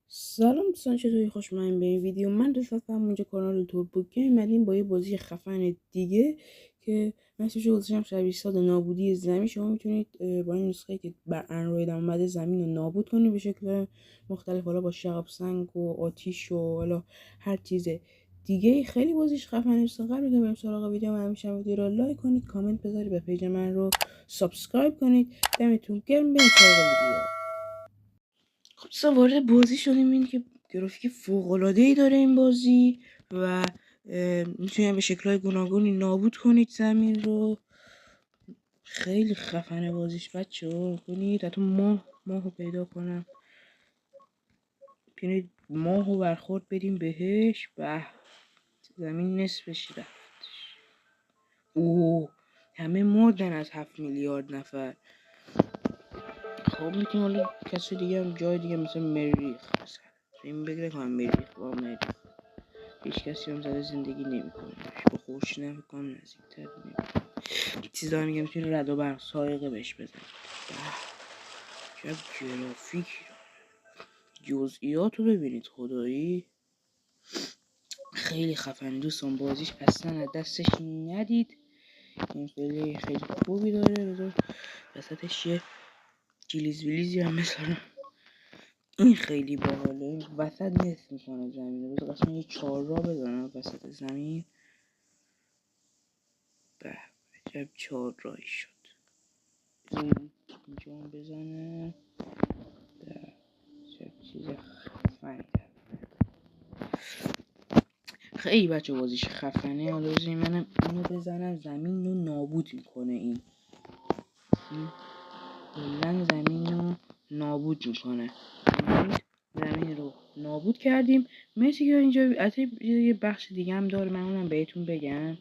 سلام دوستان، چطوری؟ خوش اومدین به این ویدیو. من رسالتم اونجا کانال توربوک گیم اومدیم با یه بازی خفن دیگه که اسمش گذاشتم شبیه ساز نابودی زمین. شما میتونید با این نسخه که بر اندروید هم اومده زمین رو نابود کنید به شکل مختلف، حالا با شهاب سنگ و آتیش و حالا هر چیز دیگه. خیلی بازیش خفنه. دوستان قبل که بریم سراغ ویدیو، همیشه ویدیو رو لایک کنید، کامنت بذارید، به پیج من رو سابسکرایب کنید. دمتون گرم. بریم سراغ ویدیو. خب دوستان وارد بازی شدیم. این که گرافیک فوق‌العاده‌ای داره این بازی و میتونید به شکل‌های گوناگونی نابود کنید زمین رو. خیلی خفنه بازیش بچه‌ها. کنید حتی ماهو پیدا کنم، کنید ماهو برخورد بدیم بهش. به زمین نصفش رفتش. اوه، همه مردن از 7 میلیارد نفر. خب میتونیم حالا کسی دیگه هم جای دیگه مثل مریخ مثلا این بگیره کنم. مریخ با مریخ هیچ کسی هم زده زندگی نمیکنه. با خوش نمیکنم نزدیکتر نمیکنم. چیزا میگه میتونی رد و برق سایقه بهش بزن. چه گرافیک، جزئیات رو ببینید خدایی. خیلی خفن دوستان. بازیش اصلا از دستش ندید. این خیلی خوبی داره. وسطش یه گلیز ویلیزی هم مثلا این خیلی باحاله. وسط نصف میکنه زمین. بذار قسمه یه 4 را بزنم وسط زمین. به عجب 4 راهی شد. اینجا هم بزنه. چه چیز خفنی. خیلی بچه بازیش خفنه. حالا بزنیم منم اینو بزنم زمین رو نابود میکنه. این کلن زمین رو نابود میکنه. زمین رو نابود کردیم. مرسی که اینجا یه بخش دیگه هم داره، من اونم بهتون بگم.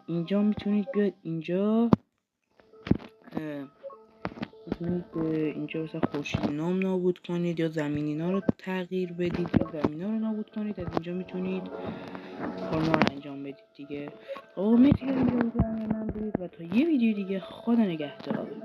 اینجا میتونید بیاد اینجا، میتونید اینجا مثلا خورشید نام نابود کنید یا زمینینا رو تغییر بدید یا زمینا رو نابود کنید. از اینجا میتونید کارما رو انجام بدید دیگه. مرسی که اینجا بودن من برید و تا یه ویدیو دیگه. خدا نگهدار.